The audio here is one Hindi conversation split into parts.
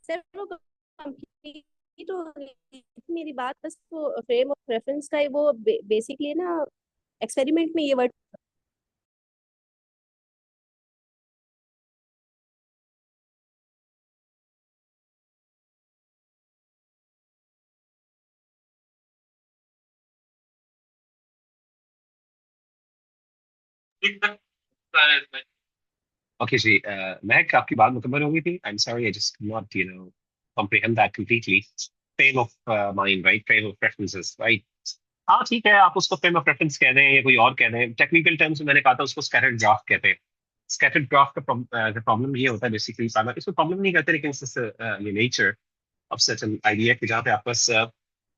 सर वो कंप्लीट हो गई थी मेरी बात, बस वो फ्रेम ऑफ रेफरेंस का ही वो बेसिकली ना एक्सपेरिमेंट में ये वर्ड। ओके जी, महक आपकी बात मुकम्मल हो गई थी। आई am sorry, I just not comprehend that completely. Frame of mind, right? Frame of preferences, right? हाँ ठीक है, आप उसको फ्रेम ऑफ रेफरेंस कह दें या कोई और कह दें। टेक्निकल टर्म्स में मैंने कहा था उसको स्कैटर्ड ग्राफ कहते हैं। स्कैटर्ड ग्राफ का प्रॉब्लम ये होता है बेसिकली, इसको प्रॉब्लम नहीं कहते लेकिन ये नेचर ऑफ सर्टेन आइडिया कि जहाँ पे आप बस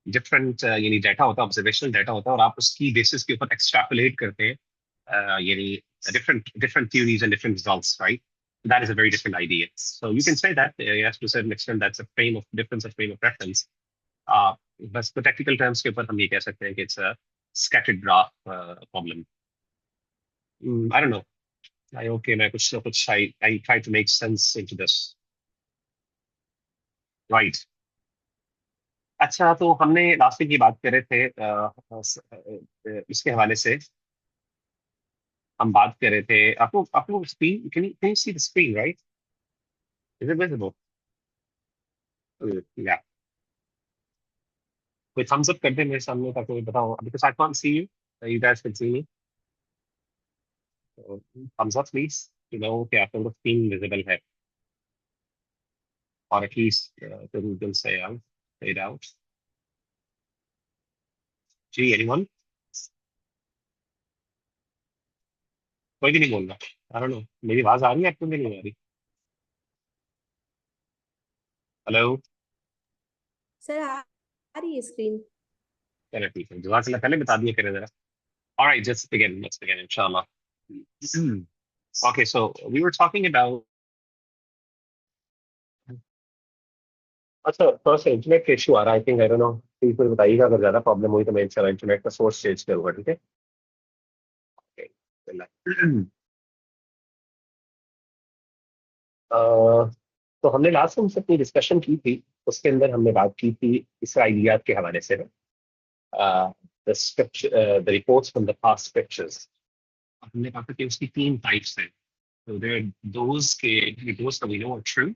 डिफरेंट यानी डाटा होता है, ऑब्जर्वेशनल डाटा होता है, और आप उसकी बेसिस के ऊपर एक्सट्रापोलेट करते हैं यानी different theories and different results, right? That is a very different idea. So you can say that, yes, to a certain extent, that's a frame of difference, a frame of reference. बस तो टेक्निकल टर्म्स के ऊपर हम ये कह सकते हैं कि it's a scattered graph problem. I don't know, I okay, मैं कुछ ना कुछ I try to make sense into this, right. अच्छा, तो हमने लास्ट वीक की बात कर रहे थे इसके हवाले से हम बात कर रहे थे। आपको आपको screen, can you see the screen, right? Is it visible? या कोई थम्स अप कर दे मेरे सामने ताकि मैं बताऊं, because I can't see you, you guys can see me. Thumbs up please, you know कि आपको स्क्रीन विजिबल है, or at least the Google say it out. जी, anyone? कोई भी नहीं बोल रहा। I don't know, मेरी आवाज आ रही है आपको, नहीं आ रही? हेलो? सर आ रही है स्क्रीन। चलो ठीक है, जज़ाकल्लाह, पहले बता दिया करें जरा। All right, just begin. Let's begin, inshallah. Okay, so we were talking about, अच्छा थोड़ा सा इंटरनेट का इशू आ रहा है, I think, I don't no, please मुझे बताइएगा अगर ज्यादा प्रॉब्लम हुई तो मैं इंशाल्लाह इंटरनेट का सोर्स चेंज करूंगा, ठीक है? Okay, बिल्लाह। तो हमने लास्ट टाइम से अपनी डिस्कशन की थी, उसके अंदर हमने बात की थी इसराइलियात के हवाले से, the scripture, the reports from the past scriptures. हमने कहा था कि उसकी तीन टाइप्स हैं। So there are those reports that we know are true,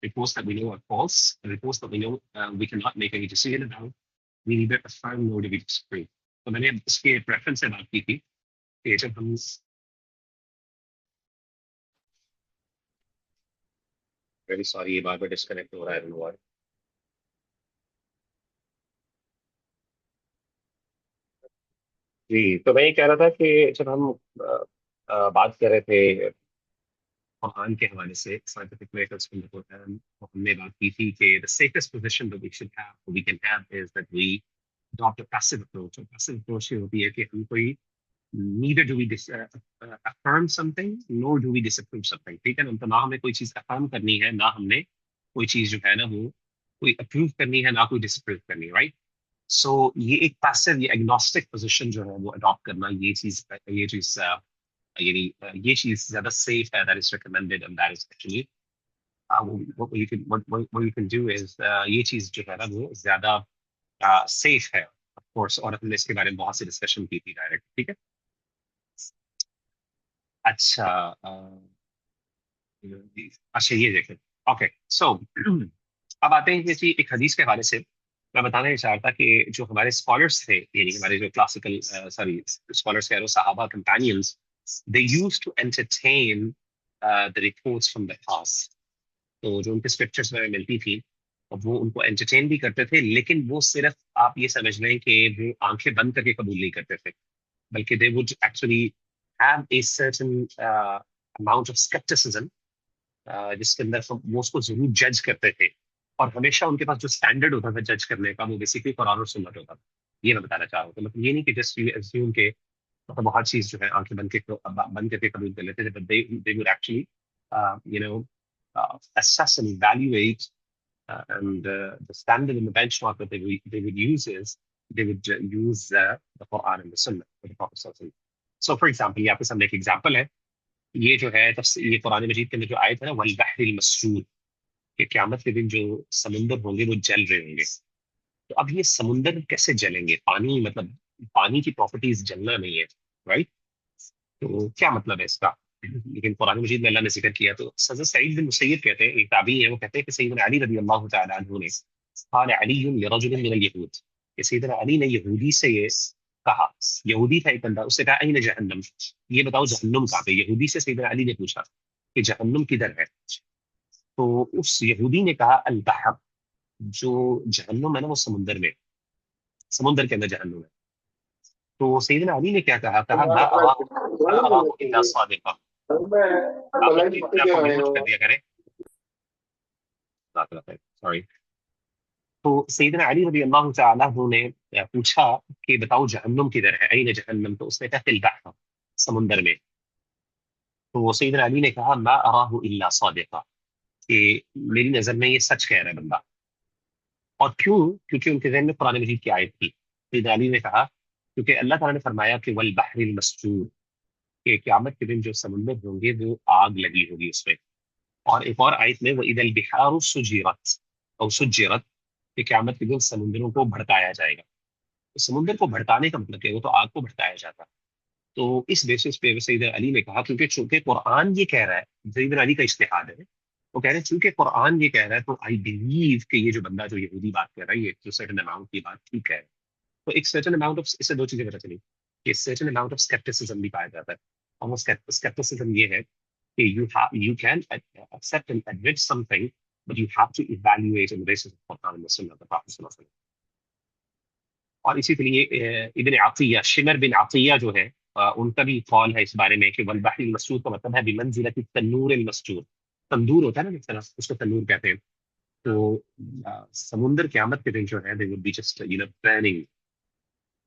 reports that we know are false, and reports that we know we cannot make any decision about. We neither affirm nor do we disprove. तो मैंने इसके प्रेफरेंस से बात की थी कि जब हम, वेरी सॉरी, ये बार बार डिस्कनेक्ट हो रहा है। जी, तो मैं ये कह रहा था कि जब हम बात कर रहे थे कुरान के हवाले से, scientific methods from the Quran, तो हमने बात की थी कि the safest position that we should have, we can have, is that we adopt a passive approach। और passive approach ये होती है कि हम कोई, neither do we affirm something nor do we disapprove something, ठीक है ना? तो ना हमें कोई चीज affirm करनी है, ना हमने कोई चीज जो है ना वो कोई अप्रूव करनी है, ना कोई डिसअप्रूव करनी है, राइट? सो ये एक पैसिव, ये एग्नोस्टिक पोजीशन जो है वो अडॉप्ट करना, ये चीज यानी ये चीज ज्यादा सेफ है, that is recommended, and that is actually what you can do is ये चीज जो है ना वो ज्यादा सेफ है, ऑफ कोर्स। और हमने इसके बारे में बहुत सी डिस्कशन की थी डायरेक्ट, ठीक है? अच्छा, अच्छा ये देखें। ओके, सो अब आते हैं किसी एक हदीस के हवाले से। मैं बताना ये चाह रहा था कि जो हमारे स्कॉलर्स थे, यानी हमारे जो क्लासिकल, सॉरी, स्कॉलर्स कह रहा हूँ, सहाबा companions, they used to entertain the reports from the past. तो जो उनके स्क्रिप्चर्स में मिलती थी, और वो उनको एंटरटेन भी करते थे, लेकिन वो सिर्फ, आप ये समझ लें कि वो आंखें बंद करके कबूल नहीं करते थे, बल्कि they would actually have a certain amount of scepticism, जिसके अंदर वो उसको जरूर जज करते थे। और हमेशा उनके पास जो स्टैंडर्ड होता था जज करने का, वो बेसिकली कुरान और सुन्नत होता था। ये मैं बताना चाह रहा हूँ। तो मतलब ये नहीं कि जस्ट यू अज्यूम के मतलब हर चीज जो है आंखें बंद करके कबूल कर लेते थे, but they would actually you know assess and evaluate, and the standard and the benchmark that they would use is they would use the Quran and the Sunnah of the Prophet sallallahu alaihi wasallam. So for example, ये आपके सामने एक एग्जांपल है, ये जो है ये कुरान मजीद के अंदर जो आयत है ना, वल बहरिल मस्जूर, कि क़यामत के दिन जो समुंदर होंगे वो जल रहे होंगे। तो अब ये समुंदर कैसे जलेंगे? पानी, मतलब पानी की प्रॉपर्टीज जलना नहीं है, राइट? तो क्या मतलब है इसका? लेकिन कुरान मजीद में अल्लाह ने जिक्र किया। तो हज़रत सईद बिन मुसय्यब कहते हैं, एक ताबी है, वो कहते हैं कि सैयदना अली रज़ी अल्लाह तआला अन्हु ने क़ाल अली लिरजुलिन मिनल यहूद, कि सैयदना अली ने यहूदी से ये कहा, यहूदी था एक बंदा, उससे कहा अयन जहन्नम, ये बताओ जहन्नुम कहाँ पे? यहूदी से सैयदना अली ने पूछा कि जहन्नुम किधर है? तो उस यहूदी ने कहा अल बहर, जो जहन्नुम है ना वो समुंदर में, समुंदर के अंदर जहन्नुम है। तो सैयदना अली ने क्या कहा? कहा मा अराहु इल्ला सादिका। आप लोग प्लीज अपने आप को म्यूट कर दिया करें, सॉरी। तो सैयदना अली रज़ी अल्लाह तआला अन्हु ने पूछा कि बताओ जहन्नुम किधर है? अयन जहन्नम? तो उसने कहा फिल बहर, समुंदर में। तो वो सैयदना अली ने कहा मा अराहु इल्ला सादिका, कि मेरी नजर में ये सच कह रहा है बंदा। और क्यों? क्योंकि उनके ज़हन में कुरान मजीद की आयत थी। सैयदना अली ने कहा क्योंकि अल्लाह ताला ने फरमाया कि वल बहरिल मस्जूर, कि क़यामत के दिन जो समुंदर होंगे वो आग लगी होगी उसमें। और एक और आयत में वो इदल बिहारु सुजिरत और सुजिरत, कि क़यामत के दिन समुंदरों को भड़काया जाएगा। तो समुंदर को भड़काने का मतलब क्या है? वो तो आग को भड़काया जाता है। तो इस बेसिस पे सैयदना अली ने कहा, क्योंकि चूंकि कुरान ये कह रहा है, सैयदना अली का इज्तिहाद है, वो कह रहे हैं चूंकि कुरान ये कह रहा है तो आई बिलीव कि ये जो बंदा जो यहूदी बात कर रहा है, ये जो सर्टेन अमाउंट की बात ठीक है। तो एक सर्टेन अमाउंट ऑफ, इससे दो चीजें पता चली कि सर्टेन अमाउंट ऑफ स्केप्टिसिज्म भी पाया जाता है। और वो स्केप्टिसिज्म ये है कि you can accept and admit something, but you have to evaluate on the basis of Quran and the Sunnah of the Prophet sallallahu alaihi wasallam. और इसी तरह इब्न अतिया, शिमर बिन अतिया जो है, उनका भी कौल है इस बारे में कि वल बहरिल मस्जूर का मतलब है बिमंजिलति तन्नूर अल मस्जूर। तंदूर होता है ना, जिस तरह उसको तंदूर कहते हैं। तो समुंदर क़यामत के दिन जो है, they would be just burning.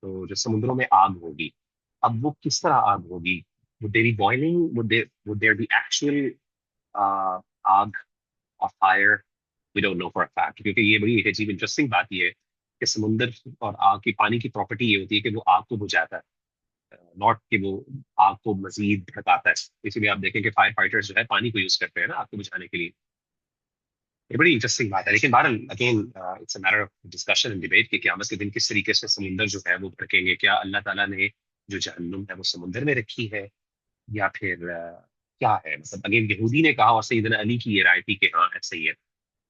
तो जो समुद्रों में आग होगी, अब वो किस तरह आग होगी? would they be boiling? Would there be actual आग और fire? We don't know for a fact, क्योंकि ये बड़ी एक अजीब इंटरेस्टिंग बात ये है कि समुंदर और आग की, पानी की प्रॉपर्टी ये होती है कि वो आग को बुझाता है, नॉट कि वो आग को मजीद भड़काता है। इसीलिए आप देखें कि फायर फाइटर्स जो है पानी को यूज करते हैं ना आग को बुझाने के लिए। ये बड़ी इंटरेस्टिंग बात है। लेकिन बहरहाल again it's a matter of discussion and debate कि क़यामत के दिन किस तरीके से समुंदर जो है वो भड़केंगे। क्या अल्लाह ताला ने जो जहन्नुम है वो समुंदर में रखी है, या फिर क्या है? मतलब अगेन यहूदी ने कहा और सैयदना अली की ये राय थी कि हाँ ऐसा ही है।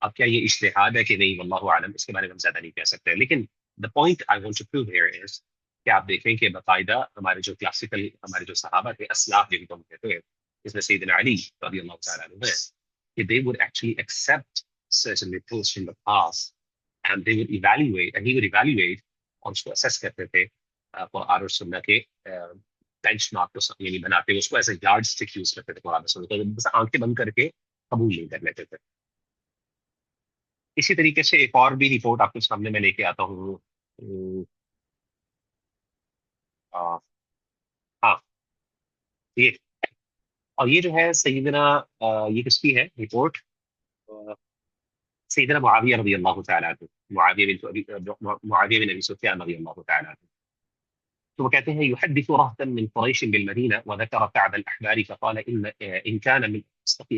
अब क्या ये इज्तिहाद है कि नहीं, वल्लाहु आलम, इसके बारे में हम ज्यादा नहीं कह सकते। लेकिन the point I want to prove here is कि आप देखें कि बाकायदा हमारे जो क्लासिकल, हमारे जो सहाबा थे, असलाफ जिनको हम कहते हैं, इसमें सैयदना अली रज़ी अल्लाह तआला अन्हु है, कि they would actually accept certain reports from the past and they would evaluate, and he would evaluate, और उसको assess करते थे कुरान और सुन्नह के बेंचमार्क को, यानी बनाते हुए उसको as a yardstick use करते थे कुरान और सुन्नह को, बस आंखें बंद करके कबूल नहीं कर लेते थे। इसी तरीके से एक और भी रिपोर्ट आपके सामने मैं लेके आता हूँ। अम, आ, हाँ, ये, और ये जो है सैयदना, ये किसकी है रिपोर्ट? सैयदना मुआविया रज़ी अल्लाह तआला अन्हु, मुआविया बिन अबी सुफयान रज़ी अल्लाह तआला अन्हु। तो वो कहते हैं युहद्दिसु रहतन मिन कुरैश बिलमदीना वज़करा कअब अल-अहबार फक़ाल इन कान मिन असदक़ि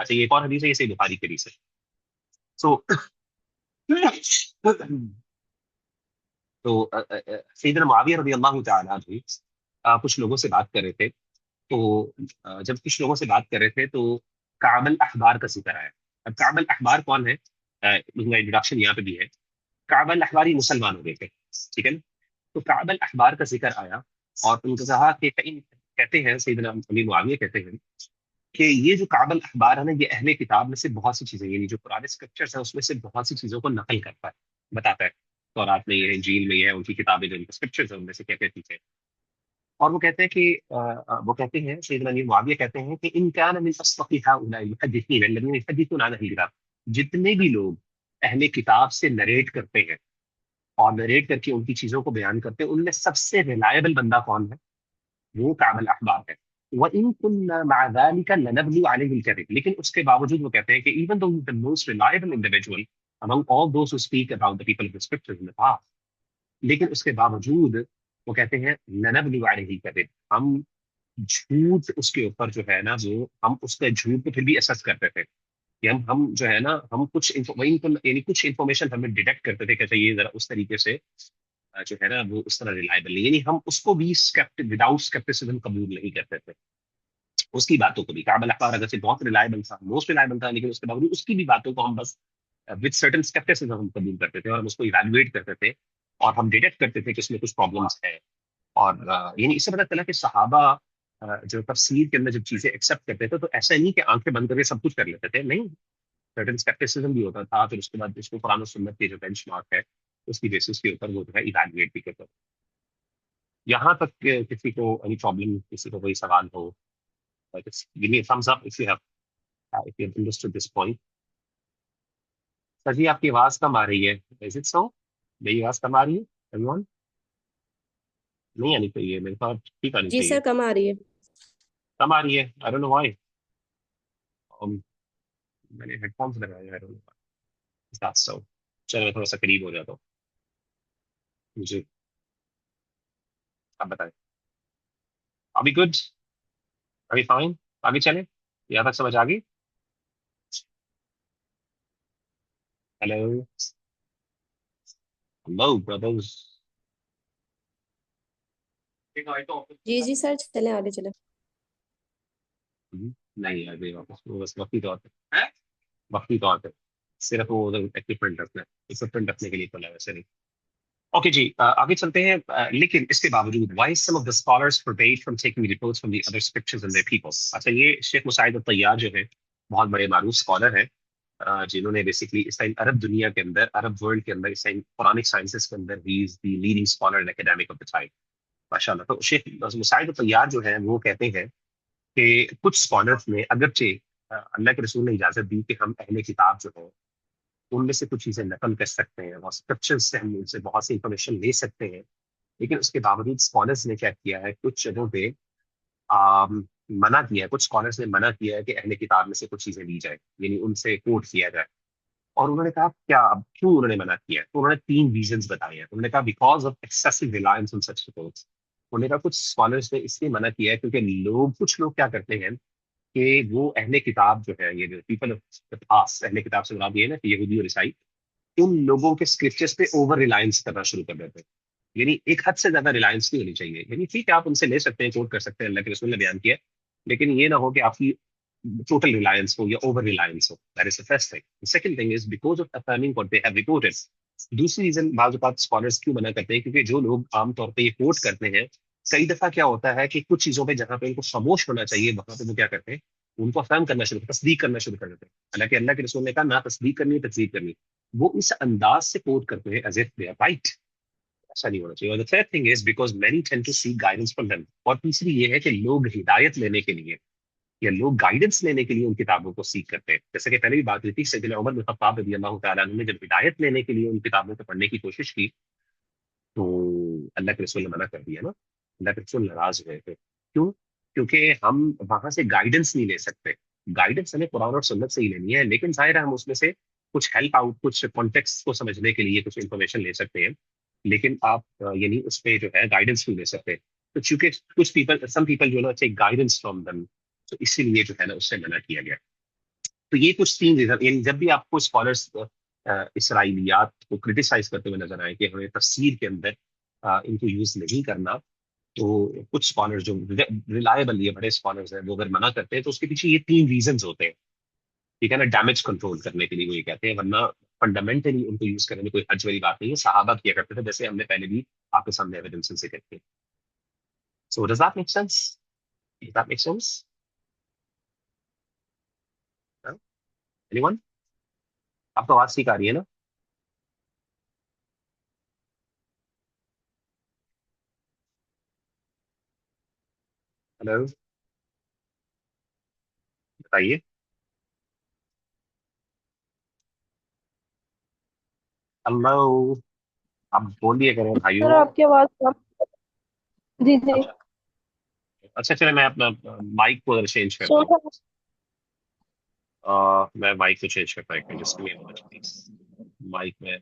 अच्छा, ये एक और हदीस है, ये सही बुखारी की हदीस है। सो तो सैयदना मुआविया रज़ी अल्लाह तआला अन्हु कुछ लोगों से बात कर रहे थे। तो जब कुछ लोगों से बात कर रहे थे तो कअब अल-अहबार का जिक्र आया। अब कअब अल-अहबार कौन है? उनका इंट्रोडक्शन यहाँ पे भी है। कअब अल-अहबार ही मुसलमान हो गए थे, ठीक है ना? तो कअब अल-अहबार का जिक्र आया और उनको कहा कि कहते हैं सैयदना अमीर मुआविया कहते हैं कि ये जो कअब अल-अहबार है ना, ये अहले किताब में से बहुत सी चीजें, यानी जो पुराने स्क्रिप्चर्स है उसमें से बहुत सी चीजों को नकल करता है, बताता है। तौरात में ये है, इंजील में ये है, उनकी किताबें जो स्क्रिप्चर्स है उनमें से क्या क्या चीजें। और वो कहते हैं कि वो कहते हैं सैयदना अमीर मुआविया कहते हैं कि इन कान मिन असदक़ि हाउलाइ मुहद्दिसीन अल्लज़ीना युहद्दिसून अन अहल किताब, जितने भी लोग अहले किताब से नरेट करते हैं और नरेट करके उनकी चीजों को बयान करते हैं, उनमें सबसे रिलायबल बंदा कौन है? वो कअब अल-अहबार है। वइन कुन्ना मअ ज़ालिका लनबलु अलैहिल कज़िब, लेकिन उसके बावजूद वो कहते हैं कि even though the most reliable individual among all those who speak about the people of the scriptures in the past, लेकिन उसके बावजूद वो कहते हैं लनबलु अलैहिल कज़िब, हम झूठ उसके ऊपर जो है ना, वो हम उसके झूठ को फिर भी असेस करते थे कि हम जो है ना, हम कुछ वही यानी कुछ इन्फॉर्मेशन हमें डिटेक्ट करते थे, कहते ये जरा उस तरीके से जो है ना वो उस तरह रिलायबल नहीं, यानी हम उसको भी स्केप्टिक विदाउट स्केप्टिसिज्म कबूल नहीं करते थे। उसकी बातों को भी काबल अखबार अगर से बहुत रिलायबल था, मोस्ट रिलायबल था, लेकिन उसके बावजूद उसकी भी बातों को हम बस विद सर्टेन स्केप्टिसिज्म हम कबूल करते थे और हम उसको इवैल्यूएट करते थे और हम डिटेक्ट करते थे कि इसमें कुछ प्रॉब्लम्स है। और यानी इससे पता चला कि सहाबा जो तफसीर के अंदर जब चीजें एक्सेप्ट करते थे तो ऐसा नहीं कि आंखें बंद करके सब कुछ कर लेते थे, नहीं, सर्टेन स्केप्टिसिज्म भी होता था। फिर उसके बाद इसको कुरान और सुन्नत के जो बेंचमार्क है उसकी बेसिस के ऊपर वो जो है इवैल्यूएट भी करते थे। यहाँ तक कि किसी को एनी प्रॉब्लम, किसी को कोई सवाल हो, just give me a thumbs up if you have understood this point. Sir जी आपकी आवाज कम आ रही है, इज इट सो? मेरी आवाज कम आ रही है एवरीवन? नहीं आनी चाहिए, मेरे पास ठीक आनी जी चाहिए। सर, कम आ रही है। कम आ रही है, आई डोंट नो व्हाई। मैंने हेडफोन्स लगाए, आई डोंट नो दैट्स सो। चलो मैं थोड़ा सा करीब हो जाता हूँ। मुझे आप बताएं, अभी गुड, अभी फाइन, आगे चले, यहाँ तक समझ आ गई? Hello, hello brothers. जी जी सर, चले आगे चले। नहीं यार, ये वापस वो बस वक्ती तौर पे, वक्ती तौर पे सिर्फ वो इक्विपमेंट रखना है, इक्विपमेंट रखने के लिए खोला है, वैसे नहीं। ओके जी, आगे चलते हैं। लेकिन इसके बावजूद why some of the scholars forbade from taking reports from the other scriptures and their people। अच्छा, ये शेख मुसाइद तैयार जो है बहुत बड़े मारूफ स्कॉलर हैं, जिन्होंने बेसिकली इस टाइम अरब दुनिया के अंदर, अरब वर्ल्ड के अंदर इस टाइम पुरानिक साइंसेस के अंदर he is the leading scholar and academic of the time, माशाल्लाह। तो शेख मुसाइद तैयार जो है वो कहते हैं कि कुछ स्कॉलर्स ने अगरचे अल्लाह के रसूल ने इजाजत दी कि हम अहले किताब जो है उनमें से कुछ चीजें नकल कर सकते हैं और स्क्रिप्चर्स से हम उनसे बहुत सी इंफॉर्मेशन ले सकते हैं, लेकिन उसके बावजूद स्कॉलर्स ने क्या किया है, कुछ जगहों पे आम, मना किया है, कुछ स्कॉलर्स ने मना किया है कि अहले किताब में से कुछ चीजें ली जाए, यानी उनसे कोट किया जाए। और उन्होंने कहा क्या, अब क्यों उन्होंने मना किया है? तो उन्होंने तीन रीजंस बताए हैं। उन्होंने कहा because of excessive reliance on such reports. उन्होंने कहा कुछ स्कॉलर्स ने इसलिए मना किया है क्योंकि कुछ लोग क्या करते हैं कि वो अहले किताब जो है, ये जो पीपल ऑफ द पास्ट, अहले किताब से मुराद ये है ना कि यहूदी और ईसाई, उन लोगों के स्क्रिप्चर्स पे ओवर रिलायंस करना शुरू कर देते हैं। यानी एक हद से ज्यादा रिलायंस नहीं होनी चाहिए, यानी ठीक है आप उनसे ले सकते हैं, कोट कर सकते हैं, अल्लाह के रसूल ने बयान किया, लेकिन ये ना हो कि आपकी टोटल रिलायंस हो या ओवर रिलायंस हो। That is the first thing. The second thing is because of affirming what they have reported. दूसरी रीजन बाज बात स्कॉलर्स क्यों मना करते हैं, क्योंकि जो लोग आमतौर पर ये कोट करते हैं, कई दफा क्या होता है कि कुछ चीजों पे जहां पे उनको खामोश होना चाहिए वहां पे वो क्या करते हैं, उनको अफर्म करना शुरू, तस्दीक करना शुरू कर देते हैं। हालांकि अल्लाह के रसूल ने कहा ना तस्दीक करनी है, तस्दीक करनी, वो इस अंदाज से कोट करते हैं as if they are right. ऐसा नहीं होना चाहिए। और the third thing is because many tend to seek guidance from them. और तीसरी ये है कि लोग हिदायत लेने के लिए या लोग गाइडेंस लेने के लिए उन किताबों को सीख करते हैं। जैसे कि पहले भी बात हुई थी, सैयदना उमर बिन खत्ताब रज़ी अल्लाह तआला अन्हु ने जब हिदायत लेने के लिए उन किताबों को पढ़ने की कोशिश की तो अल्लाह के रसूल ने मना कर दिया ना, अल्लाह के रसूल नाराज हुए थे। क्यों? क्योंकि हम वहां से गाइडेंस नहीं ले सकते। गाइडेंस हमें कुरान और सुन्नत से ही लेनी है, लेकिन जाहिर है हम उसमें से कुछ हेल्प आउट, कुछ कॉन्टेक्स्ट को समझने के लिए कुछ इन्फॉर्मेशन ले सकते हैं, लेकिन आप यानी उस पे जो है गाइडेंस नहीं ले सकते। तो चूंकि कुछ पीपल, सम पीपल जो ना टेक गाइडेंस फ्रॉम देम, तो इसीलिए जो है ना उससे मना किया गया। तो ये कुछ तीन रीजन, यानी जब भी आपको स्कॉलर्स इसराइलियात को क्रिटिसाइज करते हुए नजर आए कि हमें तफसीर के अंदर इनको यूज नहीं करना, तो कुछ स्कॉलर्स जो रिलायबल, ये बड़े स्कॉलर्स हैं, वो अगर मना करते हैं तो उसके पीछे ये तीन रीजन होते हैं। ठीक है ना, डैमेज कंट्रोल करने के लिए वो ये कहते हैं, वरना फंडामेंटली उनको यूज करने में कोई हर्ज वाली बात नहीं है। सहाबा किया करते थे, जैसे हमने पहले भी आपके सामने एविडेंस से करते हैं। So does that make sense? Does that make sense? Anyone? आपको आवाज ठीक आ रही है ना? हेलो, बताइए। हेलो, आप बोलिए करें सर भाइयों। आपकी आवाज कम। जी जी। अच्छा, अच्छा चले, मैं अपना माइक को चेंज करता हूँ। सो मैं माइक को चेंज करता हूँ, just give me a moment please. Mike में।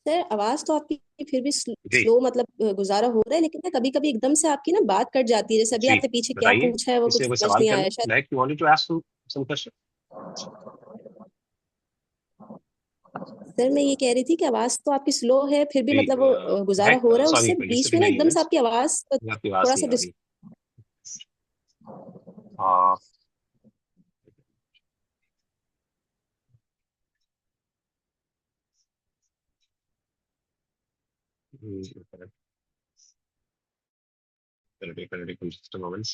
सर आवाज तो आपकी फिर भी जी स्लो मतलब गुजारा हो रहा है, लेकिन ना कभी कभी एकदम से आपकी ना बात कट जाती है। जैसे अभी जी, आपने पीछे क्या बताइए, पूछा है वो किसी कुछ कोई समझ सवाल नहीं करना, आया शायद। Like you wanted to ask some question. Sir मैं ये कह रही थी कि आवाज तो आपकी स्लो है, फिर भी जी मतलब वो गुजारा महक, हो रहा है, सॉरी उससे फॉर बीच में डिस्टर्बिंग ना माय एकदम से ईयर्स, आपकी आवाज आपकी आवाज थोड़ा सा नहीं आ रही। हाँ। Just a moment.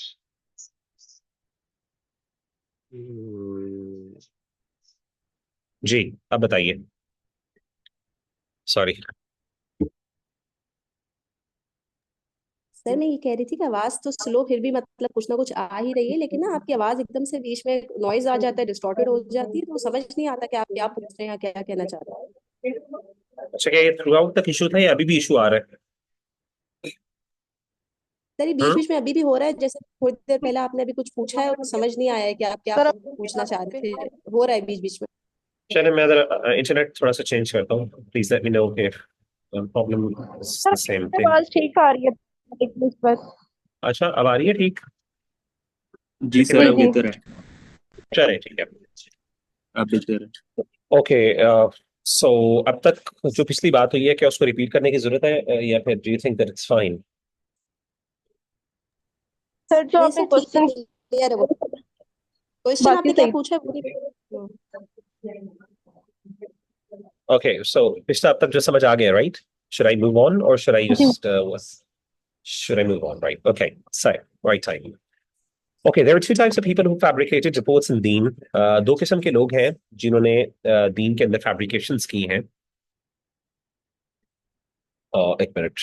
जी, अब बताइए। सॉरी। सर मैं ये कह रही थी कि आवाज तो स्लो फिर भी मतलब कुछ ना कुछ आ ही रही है, लेकिन ना आपकी आवाज एकदम से बीच में नॉइज आ जाता है, डिस्टॉर्टेड हो जाती है, तो समझ नहीं आता कि आप क्या पूछ रहे हैं या क्या कहना चाह रहे हैं। अच्छा, क्या ये थ्रू आउट तक इशू था या अभी भी इशू आ रहा सर ये बीच है? बीच में अभी भी हो रहा है, जैसे थोड़ी देर पहले आपने अभी कुछ पूछा है और समझ नहीं आया है कि आप क्या पूछना चाह रहे थे। हो रहा है बीच बीच में। चलिए, मैं अगर इंटरनेट थोड़ा सा चेंज करता हूँ, please let me know if problem is sir the same thing. आवाज ठीक आ रही है, एक मिनट बस। अच्छा, अब आ रही है ठीक? जी लेकिन सर, मैं, अब बेहतर है। चले ठीक है। अब बेहतर है। ओके, सो अब तक जो पिछली बात हुई है, क्या उसको रिपीट करने की जरूरत है, या फिर do you think that it's fine? Sir जो नहीं आपने सर ठीक है, क्वेश्चन क्लियर है वो। क्वेश्चन बाकी आपने क्या सही। पूछा है वो नहीं। ओके, सो पिछला अब तक जो समझ आ गया, right? Should I move on or should I जी just should I move on? Right. Okay. So, right time. Okay, there are two types of people who fabricated reports in Deen. दो किस्म के लोग हैं जिन्होंने दीन के अंदर फैब्रिकेशंस की हैं। एक minute.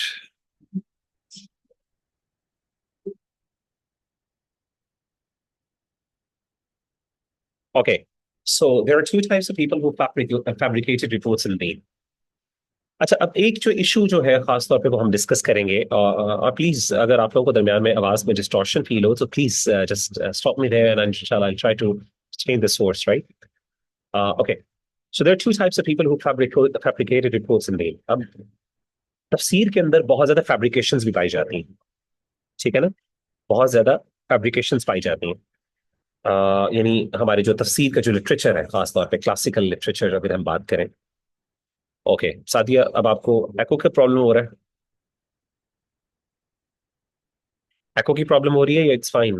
Okay, so there are two types of people who fabricated reports in Deen. अच्छा, अब एक जो इशू जो है खास तौर पे वो हम डिस्कस करेंगे, और प्लीज अगर आप लोगों को दरमियान में आवाज में डिस्टॉर्शन फील हो तो please just stop me there and इंशाल्लाह I try to change the source, right? Okay, so there are two types of people who fabricated reports in दीन। अब तफसीर के अंदर बहुत ज्यादा फैब्रिकेशंस भी पाई जाती हैं, ठीक है ना? बहुत ज्यादा फैब्रिकेशंस पाई जाती हैं। यानी हमारे जो तफसीर का जो लिटरेचर है, खासतौर पे क्लासिकल लिटरेचर अगर हम बात करें। ओके सादिया, अब आपको एको का प्रॉब्लम हो रहा है? एको की प्रॉब्लम हो रही है या इट्स फाइन?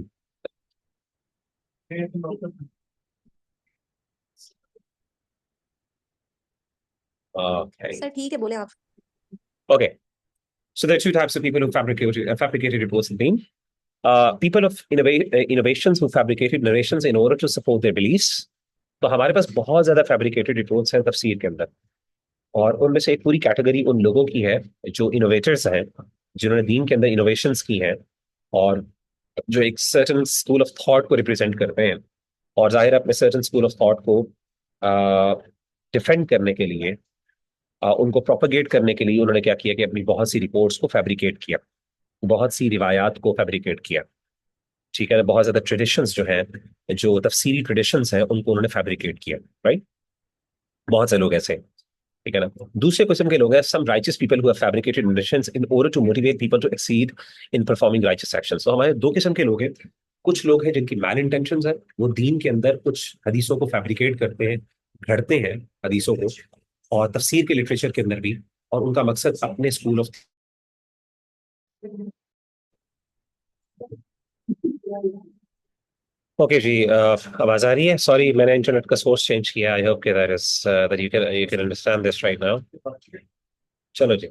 ओके, सर ठीक है, बोले आप। Okay, so there are two types of people who fabricated reports in Deen. People of innovations who fabricated narrations in order to support their beliefs. तो हमारे पास बहुत ज्यादा फैब्रिकेटेड रिपोर्ट्स हैं तफसीर के अंदर, और उनमें से एक पूरी कैटेगरी उन लोगों की है जो इनोवेटर्स हैं, जिन्होंने दीन के अंदर इनोवेशंस की हैं, और जो एक सर्टन स्कूल ऑफ थॉट को रिप्रेजेंट करते हैं, और जाहिर है अपने सर्टन स्कूल ऑफ थॉट को डिफेंड करने के लिए, उनको प्रोपेगेट करने के लिए उन्होंने क्या किया कि अपनी बहुत सी रिपोर्ट्स को फैब्रिकेट किया, बहुत सी रिवायात को फैब्रिकेट किया, ठीक है? बहुत ज्यादा ट्रेडिशंस जो हैं, जो तफसीरी ट्रेडिशंस हैं, उनको उन्होंने फैब्रिकेट किया, राइट? बहुत से लोग ऐसे हैं, ठीक है ना? दूसरे किस्म के लोग हैं some righteous people who have fabricated narrations in order to motivate people to exceed in performing righteous actions. तो हमारे दो किस्म के लोग हैं। कुछ लोग हैं जिनकी मैल इंटेंशंस है, वो दीन के अंदर कुछ हदीसों को फैब्रिकेट करते हैं, घड़ते हैं हदीसों को, और तफसीर के लिटरेचर के अंदर भी, और उनका मकसद अपने स्कूल ऑफ। ओके जी, आवाज आ रही है? सॉरी, मैंने इंटरनेट का सोर्स चेंज किया। I hope that is that you can understand this right now. चलो जी,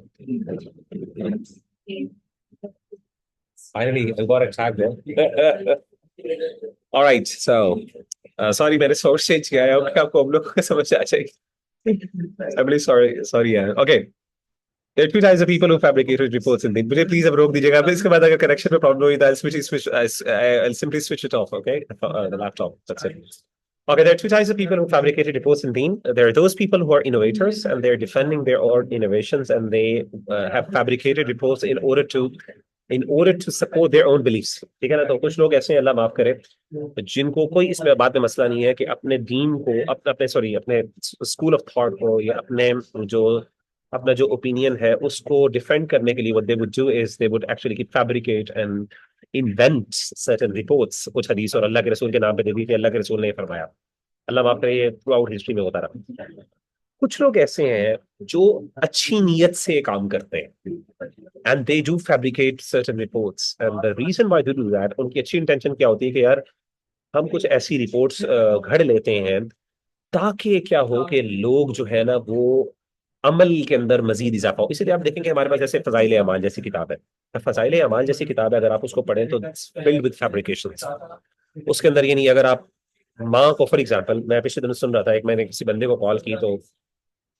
finally I got attacked there. All right, so sorry, मैंने सोर्स चेंज किया है, आपको हम लोग को समझ आ जाएगी। I'm really sorry यार। Okay, there are two types of people who fabricated reports in मुझे प्लीज अब रोक दीजिएगा। अब इसके बाद अगर कनेक्शन में प्रॉब्लम हुई तो I'll simply switch it off, okay? The laptop, that's it. Okay, there are two types of people who fabricated reports in Deen. There are those people who are innovators and they're defending their own innovations, and they have fabricated reports in order to support their own beliefs. ठीक है ना? तो कुछ लोग ऐसे हैं, अल्लाह माफ करे, जिनको कोई इसमें बात में मसला नहीं है कि अपने दीन को, अपने स्कूल ऑफ थॉट को, या अपना जो ओपिनियन है उसको डिफेंड करने के लिए what they would do is they would actually fabricate and invent certain reports, कुछ हदीस और अल्लाह के रसूल के नाम पे दे दी कि अल्लाह के रसूल ने फरमाया। अल्लाह माफ करे, ये थ्रू आउट हिस्ट्री में होता रहा। कुछ लोग ऐसे हैं जो अच्छी नीयत से काम करते हैं, and they do fabricate certain reports, and the reason why they do that, उनकी अच्छी इंटेंशन क्या होती है कि यार हम कुछ ऐसी रिपोर्ट्स घड़ लेते हैं ताकि क्या हो कि लोग जो है ना वो अमल के अंदर मजीद इजाफा हो। इसलिए आप देखेंगे हमारे पास जैसे फजाइल अमाल जैसी किताब है, फजाइल अमाल जैसी किताब है, अगर आप उसको पढ़ें तो फिल्ड विद फैब्रिकेशंस। उसके अंदर ये नहीं, अगर आप माँ को, फॉर एग्जांपल, मैं पिछले दिन सुन रहा था, एक मैंने किसी बंदे को कॉल की, तो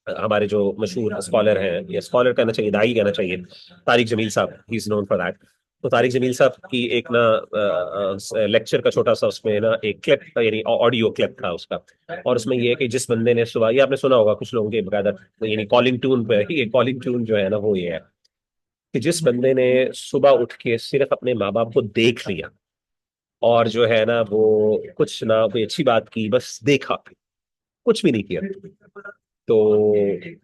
हमारे जो मशहूर स्कॉलर हैं, या स्कॉलर कहना चाहिए, दाई कहना चाहिए, तारिक जमील साहब, he is known for that. तो तारिक जमील साहब की एक ना लेक्चर का छोटा सा उसमें ना एक क्लिप, यानी ऑडियो क्लिप था उसका, और उसमें ये है कि जिस बंदे ने सुबह, ये आपने सुना होगा कुछ लोगों के बकायदा, यानी कॉलिंग ट्यून पे, ये कॉलिंग ट्यून जो है ना वो ये है कि जिस बंदे ने सुबह उठ के सिर्फ अपने माँ बाप को देख लिया और जो है ना वो कुछ ना कोई अच्छी बात की, बस देखा, कुछ भी नहीं किया, तो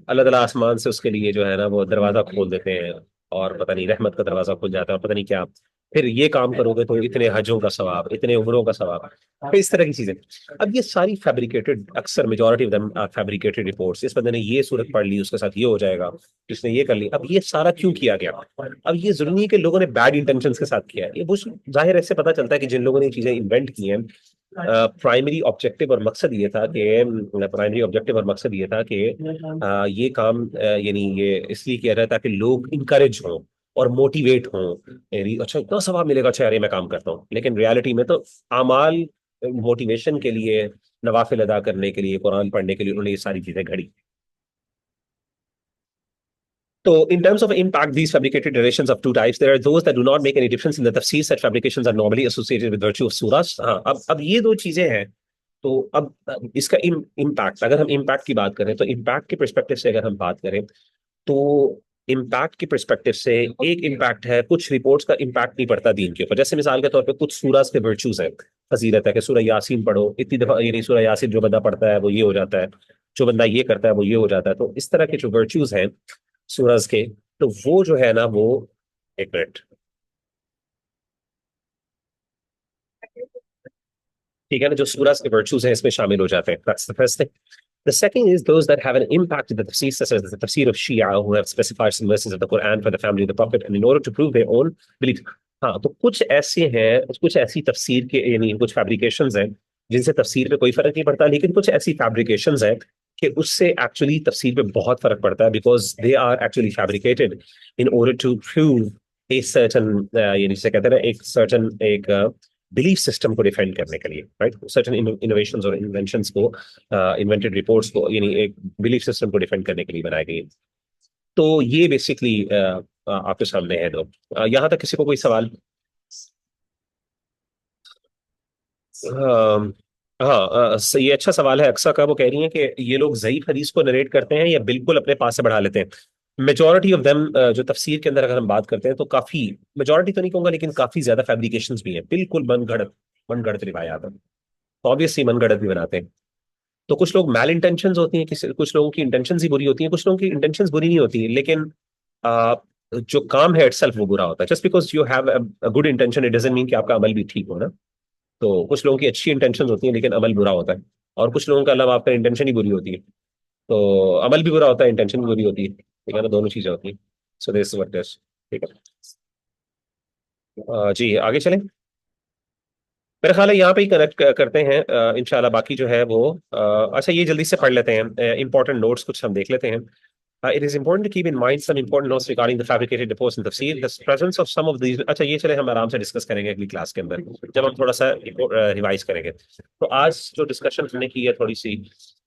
अल्लाह ताला आसमान से उसके लिए जो है ना वो दरवाजा खोल देते हैं, और पता नहीं रहमत का दरवाजा खुल जाता है, और पता नहीं क्या, फिर ये काम करोगे तो इतने हजों का सवाब, इतने उम्रों का सवाब, फिर इस तरह की चीजें। अब ये सारी फैब्रिकेटेड, अक्सर majority of them are fabricated reports. इस बंदे ने ये सूरत पढ़ ली, उसके साथ ये हो जाएगा, इसने ये कर ली। अब ये सारा क्यों किया गया? अब ये जरूरी नहीं है कि लोगों ने बैड इंटेंशंस के साथ किया है, ये कुछ जाहिर है, इससे पता चलता है कि जिन लोगों ने ये चीजें इन्वेंट की हैं, प्राइमरी ऑब्जेक्टिव और मकसद ये था कि ये काम यानी ये इसलिए किया जाए ताकि लोग इनकरेज हों और मोटिवेट हों, यानी अच्छा इतना सवाब मिलेगा, अच्छा यार ये मैं काम करता हूँ। लेकिन रियलिटी में तो अमाल, मोटिवेशन के लिए, नवाफिल अदा करने के लिए, कुरान पढ़ने के लिए उन्होंने ये सारी चीजें घड़ी। So, in terms of impact, these fabricated narrations of two types. There are those that do not make any difference in the tafsir. Such fabrications are normally associated with virtue of surahs. हाँ, अब ये दो चीजें हैं। तो अब इसका इम्पैक्ट, अगर हम इम्पैक्ट की बात करें, तो इम्पैक्ट के परस्पेक्टिव से अगर हम बात करें, तो इम्पैक्ट के परस्पेक्टिव से एक इम्पैक्ट है, कुछ रिपोर्ट्स का इम्पैक्ट नहीं पड़ता दीन के ऊपर। जैसे मिसाल के तौर पे कुछ सूरह के वर्चूज हैं, फजीलत है कि सूरह यासीन पढ़ो, इतनी दफा यानी सूरह यासीन जो बंदा पढ़ता है वो ये हो जाता है, जो बंदा ये करता है वो ये हो जाता है। तो इस तरह के जो वर्चूज हैं सूरज के, तो वो जो है ना वो, एक मिनट, ठीक है ना, जो सूरज के वर्चूज हैं इसमें शामिल हो जाते हैं। That's the first thing. The second is those that have an impact in the tafsir, such as the tafsir of Shia, who have specified some verses of the Quran for the family of the Prophet, and in order to prove their own belief. हाँ, तो कुछ ऐसे हैं, कुछ ऐसी तफसीर के, यानी कुछ फैब्रिकेशंस हैं जिनसे तफसीर पे कोई फर्क नहीं पड़ता, लेकिन कुछ ऐसी फैब्रिकेशंस हैं कि उससे एक्चुअली तफसीर पे बहुत फर्क पड़ता है, because they are actually fabricated in order to prove a certain, यानी जिसे कहते हैं ना, एक सर्टन एक बिलीफ सिस्टम को डिफेंड करने के लिए, राइट, सर्टन इनोवेशंस और इन्वेंशंस को, इन्वेंटेड रिपोर्ट्स को, यानी एक बिलीफ सिस्टम को डिफेंड करने के लिए बनाई गई। तो ये बेसिकली आपके सामने है। दो यहाँ तक किसी को कोई सवाल? अम, हाँ, ये अच्छा सवाल है। अक्सा का वो कह रही है कि ये लोग ज़ईफ हदीस को नरेट करते हैं या बिल्कुल अपने पास से बढ़ा लेते हैं। मेजोरिटी ऑफ देम, जो तफसीर के अंदर अगर हम बात करते हैं तो काफी, मेजोरिटी तो नहीं कहूंगा लेकिन काफी ज्यादा फैब्रिकेशंस भी हैं, बिल्कुल मनगढ़ंत रिवायात हैं, तो ऑब्वियसली मनगढ़ंत भी बनाते हैं। तो कुछ लोग मैल इंटेंशंस होती हैं, कुछ लोगों की इंटेंशंस ही बुरी होती हैं, कुछ लोगों की इंटेंशंस बुरी नहीं होती, लेकिन आ, जो काम है इटसेल्फ वो बुरा होता है। Just because you have a good intention, it doesn't mean कि आपका अमल भी ठीक हो ना। तो कुछ लोगों की अच्छी इंटेंशन होती है लेकिन अमल बुरा होता है, और कुछ लोगों का अल्लाह, आपका इंटेंशन ही बुरी होती है, तो अमल भी बुरा होता है, इंटेंशन भी बुरी होती है, ठीक है ना, दोनों चीजें होती हैं। सो दिस व्हाट इज, ठीक है। जी आगे चलें। मेरा ख्याल है यहाँ पे ही कनेक्ट करते हैं इंशाल्लाह। बाकी जो है वो अच्छा, ये जल्दी से पढ़ लेते हैं, इंपॉर्टेंट नोट्स कुछ हम देख लेते हैं। It is important to keep in mind some important notes regarding the fabricated reports in tafsir. The presence of some of these, अच्छा ये चले हम आराम से डिस्कस करेंगे अगली क्लास के अंदर, जब हम थोड़ा सा रिवाइज करेंगे। तो आज जो डिस्कशन हमने की है थोड़ी सी,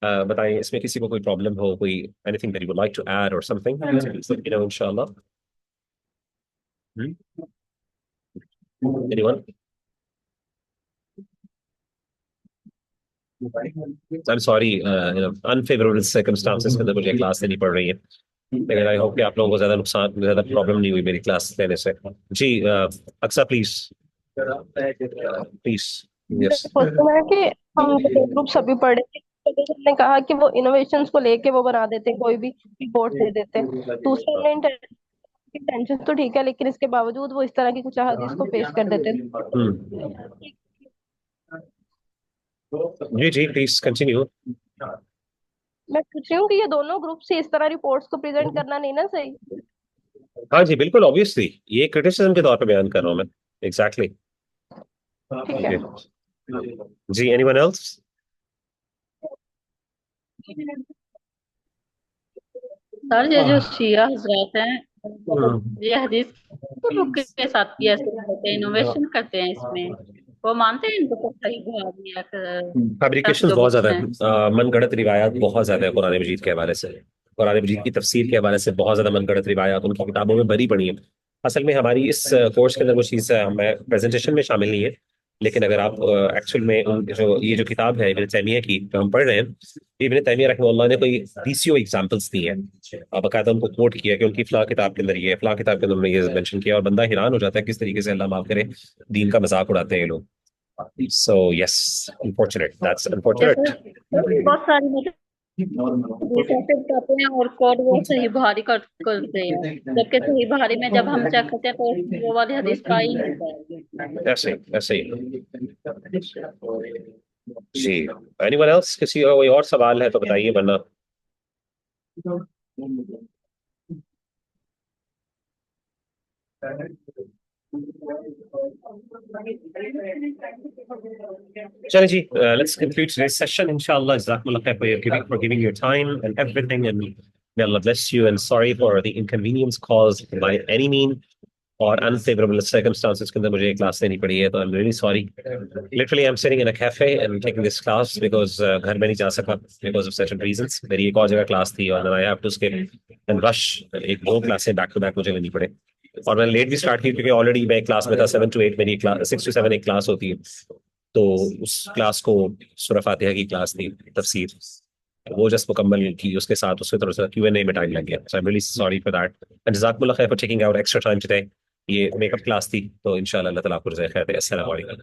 बताएं इसमें किसी को कोई प्रॉब्लम हो, कोई anything that you would like to add और समथिंग, यू नो, इंशाल्लाह। Anyone? I am sorry, unfavourable circumstances के अंदर मुझे क्लास लेनी पड़ रही है, लेकिन आई होप कि आप लोगों को ज्यादा प्रॉब्लम नहीं हुई मेरी क्लास लेने से। जी, Aqsa please, please. Yes. Question है कि हम जो ग्रुप सभी पढ़े थे, तो हमने कहा कि वो इनोवेशंस को लेके वो बना देते हैं, कोई भी रिपोर्ट दे देते हैं। दूसरे ने टेंशन तो ठीक है, लेकिन इसके बावजूद वो इस तरह की कुछ अहादीस को पेश कर देते हैं। जी जी, प्लीज कंटिन्यू। मैं पूछ रही हूँ कि ये दोनों ग्रुप से इस तरह रिपोर्ट्स को प्रेजेंट करना नहीं ना सही। हाँ जी, बिल्कुल, ऑब्वियसली ये क्रिटिसिज्म के तौर पे बयान कर रहा हूँ मैं। एग्जैक्टली। ठीक है। जी, एनीवन एल्स? सर ये जो शिया हजरात हैं, ये हदीस के बुक के साथ भी ऐसे करते हैं, इनोवेशन करते हैं इसमें। वो मानते हैं इनको तो सही बुहारी या फैब्रिकेशंस जो बहुत बुक्स ज्यादा हैं। है, मनगढ़ंत रिवायात बहुत ज्यादा है कुरान मजीद के हवाले से। कुरान मजीद की तफसीर के हवाले से बहुत ज्यादा मनगढ़ंत रिवायात उनकी किताबों में भरी पड़ी है। असल में हमारी इस कोर्स के अंदर वो चीज़ मैं प्रेजेंटेशन में शामिल नहीं है, लेकिन अगर आप एक्चुअल में जो ये जो किताब है इब्न तैमिया की जो हम पढ़ रहे हैं, इब्न तैमिया रहमतुल्लाह ने कोई 20 एग्जांपल्स दी हैं, बाकायदा उनको कोट किया कि उनकी फलां किताब के अंदर ये है, फलां किताब के अंदर उन्होंने ये मेंशन किया, और बंदा हैरान हो जाता है किस तरीके से अल्लाह माफ करे दीन का मजाक उड़ाते हैं ये लोग। So yes, unfortunate. That's जैसे unfortunate. बहुत सारी मतलब हदीस ऐसे बताते हैं और कोड वो सही बुहारी करते हैं, जबकि सही बुहारी में जब हम चेक करते हैं तो वो वाली हदीस का ही होता है। ऐसे ही। जी, anyone else? किसी का कोई और सवाल है तो बताइए, वरना चलिए जी, let's conclude today's session. Inshallah, Jazakumullah khair for giving your time and everything, and may Allah bless you. And sorry for the inconvenience caused by any mean or unfavorable circumstances के अंदर मुझे क्लास लेनी पड़ी है, तो I'm really sorry. Literally, I'm sitting in a cafe and taking this class because घर में नहीं जा सका because of certain reasons. मेरी एक और जगह क्लास थी और then I have to skip and rush, एक दो क्लासें बैक टू बैक मुझे लेनी पड़े, और मैंने लेट भी स्टार्ट की क्योंकि ऑलरेडी मैं क्लास में था 7 to 8, मेरी क्लास 6 to 7 एक क्लास होती है, तो उस क्लास को सूरह फातिहा की क्लास थी, तफसीर, वो जस्ट मुकम्मल की, उसके साथ उसमें थोड़ा सा Q&A में टाइम लग गया, so I am really sorry for that and जज़ाकुमुल्लाह खैर for taking out extra time today. ये मेकअप क्लास थी, तो इंशाल्लाह अल्लाह ताला आपको जज़ाए खैर दे। अस्सलाम वालेकुम।